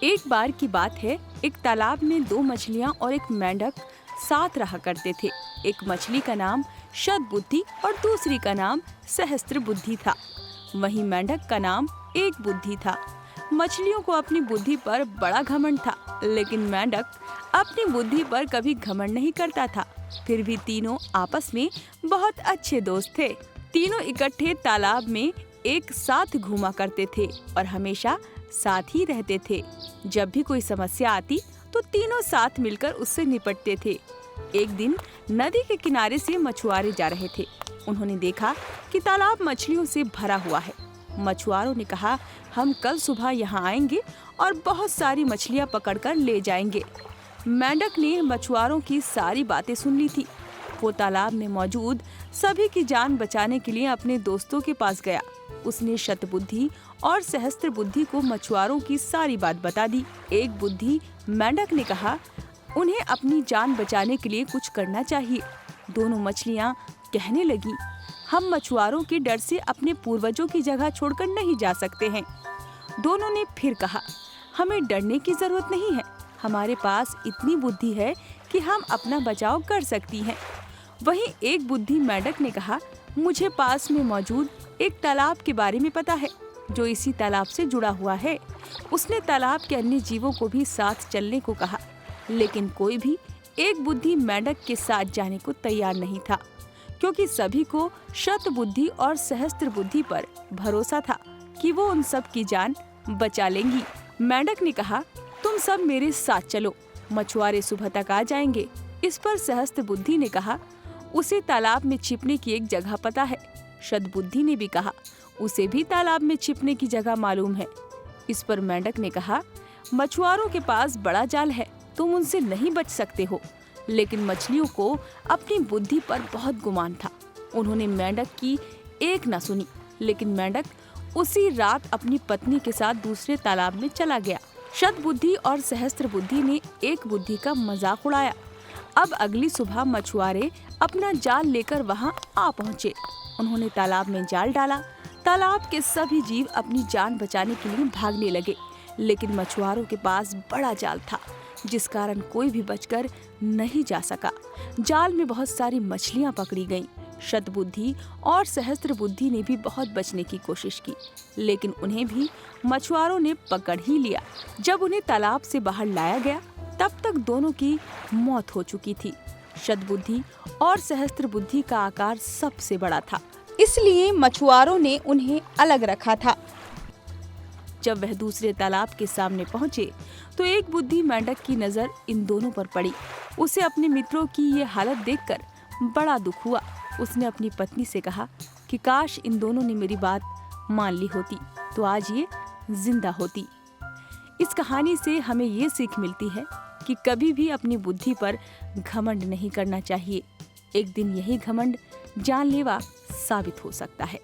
एक बार की बात है, एक तालाब में दो मछलियाँ और एक मेंढक साथ रहा करते थे। एक मछली का नाम शतबुद्धि और दूसरी का नाम सहस्त्रबुद्धि था। वहीं मेंढक का नाम एक बुद्धि था। मछलियों को अपनी बुद्धि पर बड़ा घमंड था, लेकिन मेंढक अपनी बुद्धि पर कभी घमंड नहीं करता था। फिर भी तीनों आपस में बहुत अच्छे दोस्त थे। तीनों इकट्ठे तालाब में एक साथ घूमा करते थे और हमेशा साथ ही रहते थे। जब भी कोई समस्या आती तो तीनों साथ मिलकर उससे निपटते थे। एक दिन नदी के किनारे से मछुआरे जा रहे थे। उन्होंने देखा कि तालाब मछलियों से भरा हुआ है। मछुआरों ने कहा, हम कल सुबह यहाँ आएंगे और बहुत सारी मछलियाँ पकड़कर ले जाएंगे। मेंढक ने मछुआरों की सारी बातें सुन ली थी। वो तालाब में मौजूद सभी की जान बचाने के लिए अपने दोस्तों के पास गया। उसने शतबुद्धि और सहस्त्रबुद्धि को मछुआरों की सारी बात बता दी। एक बुद्धि मेंढक ने कहा, उन्हें अपनी जान बचाने के लिए कुछ करना चाहिए। दोनों मछलियाँ कहने लगी, हम मछुआरों के डर से अपने पूर्वजों की जगह छोड़कर नहीं जा सकते हैं। दोनों ने फिर कहा, हमें डरने की जरूरत नहीं है। हमारे पास इतनी बुद्धि है कि हम अपना बचाव कर सकती हैं। वहीं एक बुद्धि मेंढक ने कहा, मुझे पास में मौजूद एक तालाब के बारे में पता है जो इसी तालाब से जुड़ा हुआ है। उसने तालाब के अन्य जीवों को भी साथ चलने को कहा, लेकिन कोई भी एक बुद्धि मेंढक के साथ जाने को तैयार नहीं था, क्योंकि सभी को शतबुद्धि और सहस्त्रबुद्धि पर भरोसा था कि वो उन सब की जान बचा लेंगी। मेंढक ने कहा, तुम सब मेरे साथ चलो, मछुआरे सुबह तक आ जाएंगे। इस पर सहस्त्रबुद्धि ने कहा, उसे तालाब में छिपने की एक जगह पता है। शतबुद्धि ने भी कहा, उसे भी तालाब में छिपने की जगह मालूम है। इस पर मेंढक ने कहा, मछुआरों के पास बड़ा जाल है, तुम उनसे नहीं बच सकते हो। लेकिन मछलियों को अपनी बुद्धि पर बहुत गुमान था। उन्होंने मेंढक की एक न सुनी, लेकिन मेंढक उसी रात अपनी पत्नी के साथ दूसरे तालाब में चला गया। शतबुद्धि और सहस्त्रबुद्धि ने एक बुद्धि का मजाक उड़ाया। अब अगली सुबह मछुआरे अपना जाल लेकर वहां आ पहुंचे। उन्होंने तालाब में जाल डाला। तालाब के सभी जीव अपनी जान बचाने के लिए भागने लगे, लेकिन मछुआरों के पास बड़ा जाल था, जिस कारण कोई भी बचकर नहीं जा सका। जाल में बहुत सारी मछलियां पकड़ी गईं। शतबुद्धि और सहस्त्रबुद्धि ने भी बहुत बचने की कोशिश की, लेकिन उन्हें भी मछुआरों ने पकड़ ही लिया। जब उन्हें तालाब से बाहर लाया गया, तब तक दोनों की मौत हो चुकी थी। शतबुद्धि और सहस्त्रबुद्धि का आकार सबसे बड़ा था, इसलिए मछुआरों ने उन्हें अलग रखा था। जब वह दूसरे तालाब के सामने पहुंचे, तो एक बुद्धि मेंढक की नजर इन दोनों पर पड़ी। उसे अपने मित्रों की ये हालत देखकर बड़ा दुख हुआ। उसने अपनी पत्नी से कहा कि काश इन दोनों ने मेरी बात मान ली होती तो आज ये जिंदा होती। इस कहानी से हमें ये सीख मिलती है कि कभी भी अपनी बुद्धि पर घमंड नहीं करना चाहिए। एक दिन यही घमंड जानलेवा साबित हो सकता है।